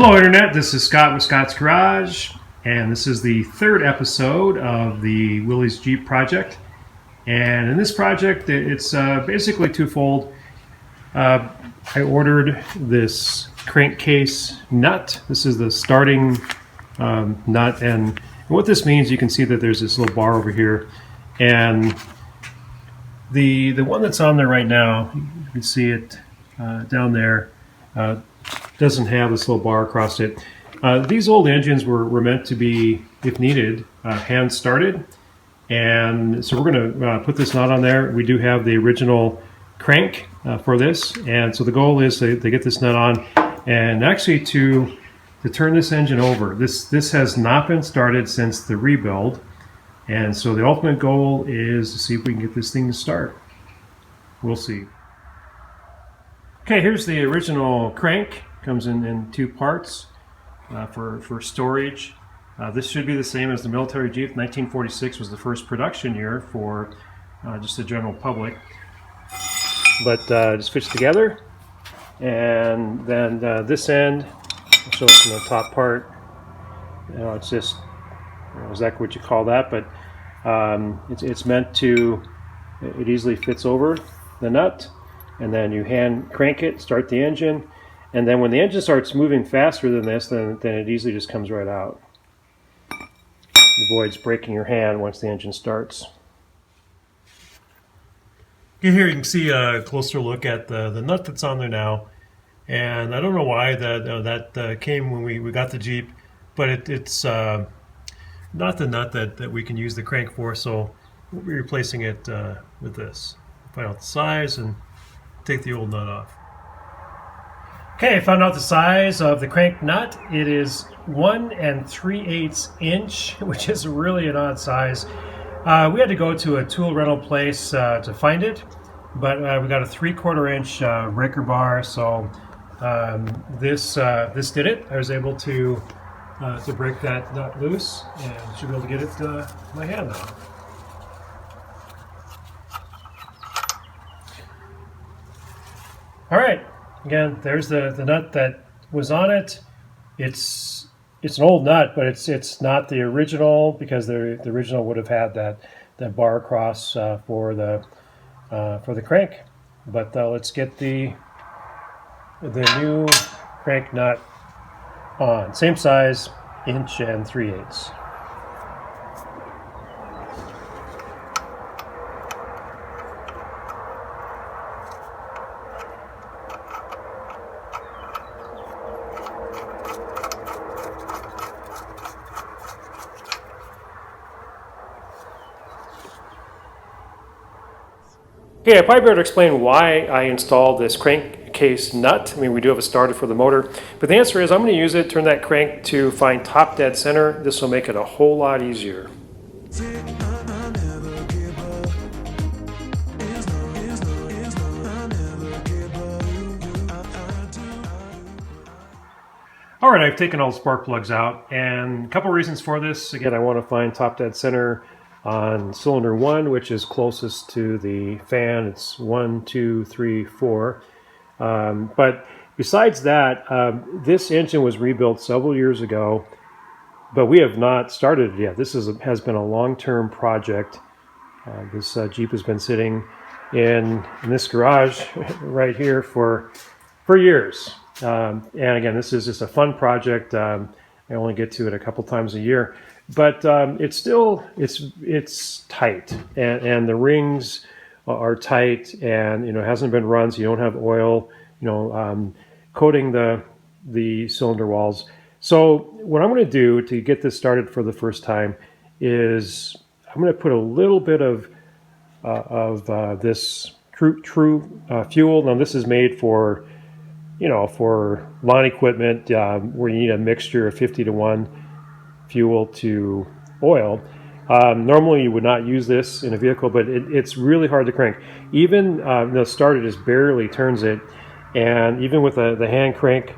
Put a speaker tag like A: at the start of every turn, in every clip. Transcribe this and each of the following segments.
A: Hello Internet, this is Scott with Scott's Garage, and this is the third episode of the Willy's Jeep project. And in this project, it's basically twofold. I ordered this crankcase nut. This is the starting nut, and what this means, you can see that there's this little bar over here, and the one that's on there right now, you can see it down there, doesn't have this little bar across it. These old engines were meant to be, if needed, hand started, and so we're going to put this nut on there. We do have the original crank for this, and so the goal is to get this nut on, and actually to turn this engine over. This has not been started since the rebuild, and so the ultimate goal is to see if we can get this thing to start. We'll see. Okay, here's the original crank. Comes in two parts for storage. This should be the same as the military Jeep. 1946 was the first production year for just the general public. But just fits together, and then this end, I'll show it from the top part. It's just, I don't know exactly what you call that, but it's meant to, it easily fits over the nut, and then you hand crank it, start the engine, and then when the engine starts moving faster than this, then it easily just comes right out. It avoids breaking your hand once the engine starts. Here you can see a closer look at the nut that's on there now, and I don't know why that came when we got the Jeep, but it's not the nut that we can use the crank for, so we'll be replacing it with this. Find out the size and take the old nut off. Okay, I found out the size of the crank nut. It is 1 3/8 inch, which is really an odd size. We had to go to a tool rental place to find it, but we got a 3/4 inch breaker bar, so this did it. I was able to break that nut loose, and should be able to get it my hand now. All right. Again, there's the nut that was on it. It's an old nut, but it's not the original, because the original would have had that bar across for the crank. But let's get the new crank nut on. Same size, 1 3/8. Okay, I probably better explain why I installed this crankcase nut. I mean, we do have a starter for the motor, but the answer is I'm going to use it, turn that crank to find top dead center. This will make it a whole lot easier. All right, I've taken all the spark plugs out, and a couple reasons for this. Again, I want to find top dead center on cylinder 1, which is closest to the fan. It's 1, 2, 3, 4. But besides that, this engine was rebuilt several years ago, but we have not started it yet. This has been a long-term project. This Jeep has been sitting in this garage right here for years. And again, this is just a fun project. I only get to it a couple times a year. But it's still, it's tight, and the rings are tight, and it hasn't been run, so you don't have oil, coating the cylinder walls. So what I'm going to do to get this started for the first time is I'm going to put a little bit of this true fuel. Now this is made for for lawn equipment where you need a mixture of 50-to-1. Fuel to oil. Normally you would not use this in a vehicle, but it's really hard to crank. Even the starter just barely turns it, and even with the hand crank,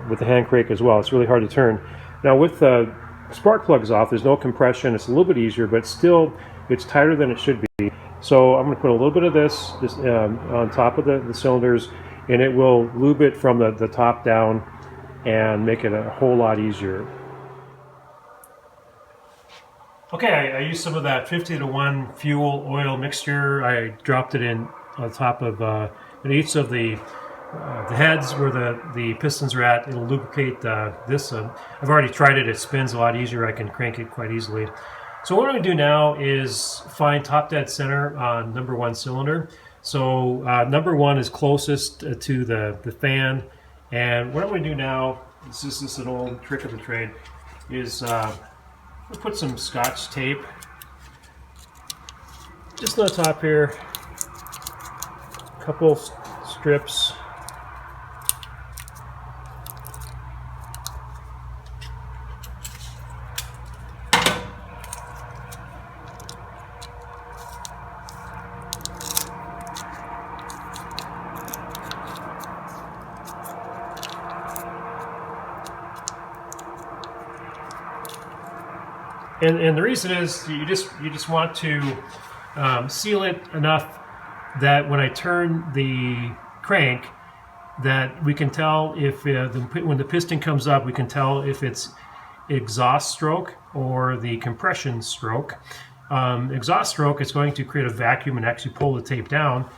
A: with the hand crank as well, it's really hard to turn. Now with the spark plugs off, there's no compression. It's a little bit easier, but still it's tighter than it should be. So I'm going to put a little bit of this just on top of the cylinders, and it will lube it from the top down and make it a whole lot easier. Okay, I used some of that 50-to-1 fuel oil mixture. I dropped it in on top of in each of the heads where the pistons are at. It'll lubricate this. I've already tried it. It spins a lot easier. I can crank it quite easily. So what I'm going to do now is find top dead center on number 1 cylinder. So number 1 is closest to the fan. And what I'm going to do now, this is an old trick of the trade, is put some Scotch tape just on the top here, a couple strips. And the reason is you just want to seal it enough that when I turn the crank, that we can tell if when the piston comes up, we can tell if it's exhaust stroke or the compression stroke. Exhaust stroke is going to create a vacuum and actually pull the tape down.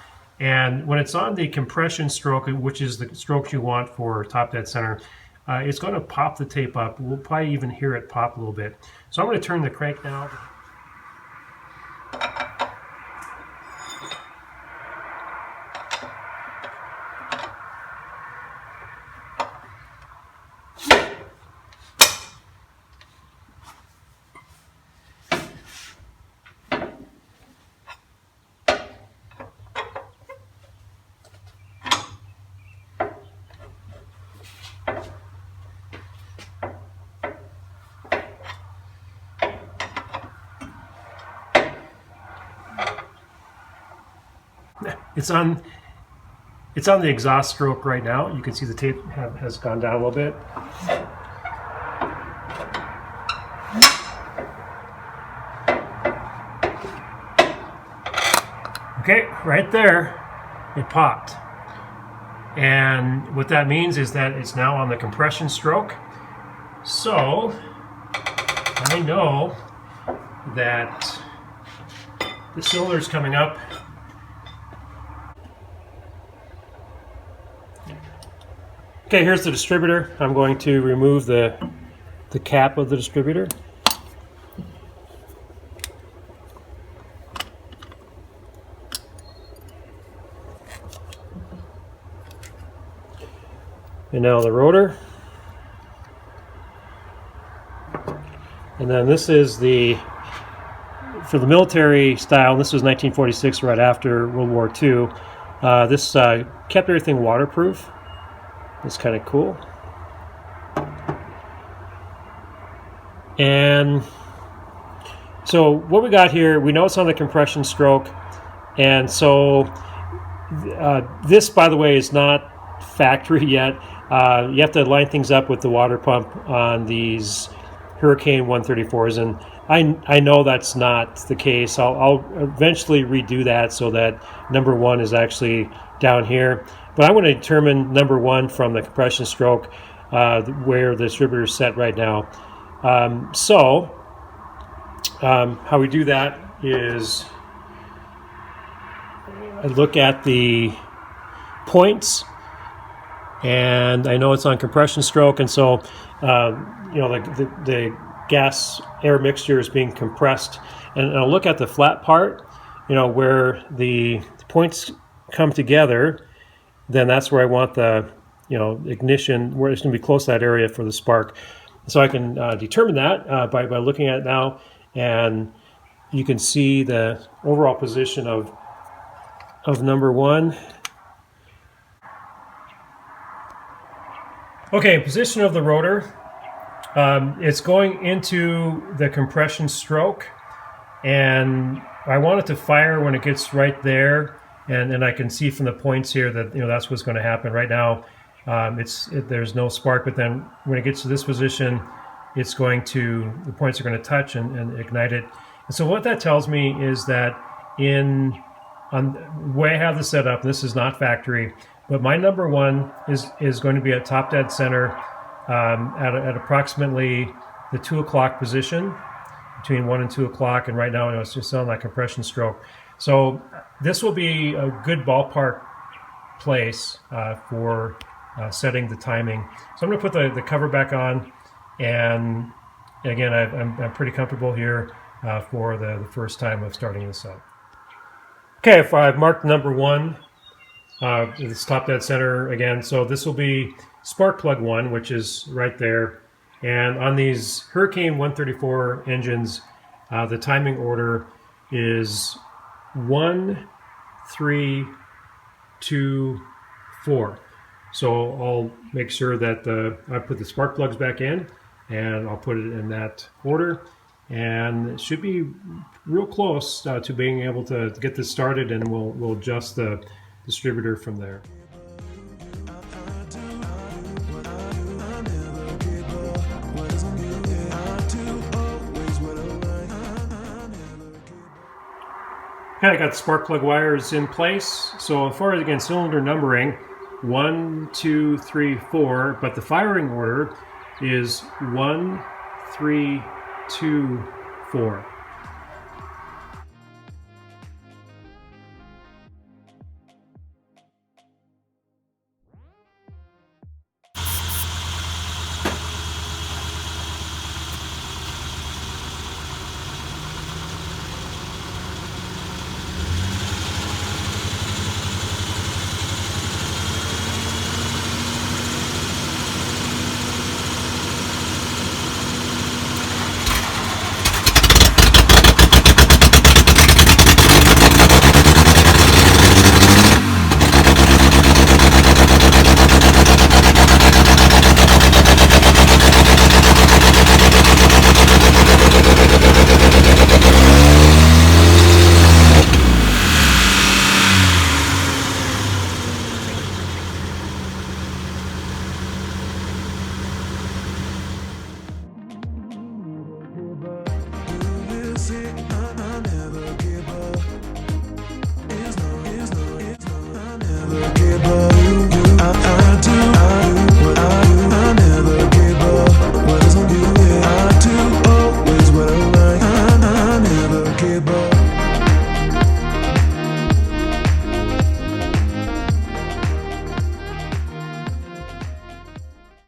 A: And when it's on the compression stroke, which is the stroke you want for top dead center, it's going to pop the tape up. We'll probably even hear it pop a little bit. So I'm going to turn the crank now. It's on the exhaust stroke right now. You can see the tape has gone down a little bit. Okay, right there, it popped. And what that means is that it's now on the compression stroke. So I know that the cylinder is coming up. Okay, here's the distributor. I'm going to remove the cap of the distributor. And now the rotor. And then this is for the military style, this was 1946, right after World War II. This kept everything waterproof. It's kind of cool. And so what we got here, we know it's on the compression stroke. And so this, by the way, is not factory yet. You have to line things up with the water pump on these Hurricane 134s. And I know that's not the case. I'll eventually redo that so that number 1 is actually down here. But I'm going to determine number 1 from the compression stroke where the distributor is set right now. How we do that is I look at the points, and I know it's on compression stroke, and so the gas air mixture is being compressed, and I'll look at the flat part, where the points come together. Then that's where I want the ignition, where it's going to be close to that area for the spark. So I can determine that by looking at it now, and you can see the overall position of number 1. Okay, position of the rotor. It's going into the compression stroke, and I want it to fire when it gets right there. And I can see from the points here that that's what's going to happen right now. There's no spark, but then when it gets to this position, the points are going to touch and ignite it. And so what that tells me is that on the way I have this set up, this is not factory, but my number 1 is going to be at top dead center at approximately the 2 o'clock position, between 1 and 2 o'clock, and right now it's just on that compression stroke. So this will be a good ballpark place for setting the timing. So I'm going to put the cover back on, and again, I'm pretty comfortable here for the first time of starting this up. Okay, if I've marked number 1, it's top dead center again. So this will be spark plug 1, which is right there. And on these Hurricane 134 engines, the timing order is 1, 3, 2, 4. So I'll make sure that I put the spark plugs back in, and I'll put it in that order. And it should be real close to being able to get this started, and we'll adjust the distributor from there. Okay, I got the spark plug wires in place. So as far as, again, cylinder numbering, 1, 2, 3, 4, but the firing order is 1, 3, 2, 4.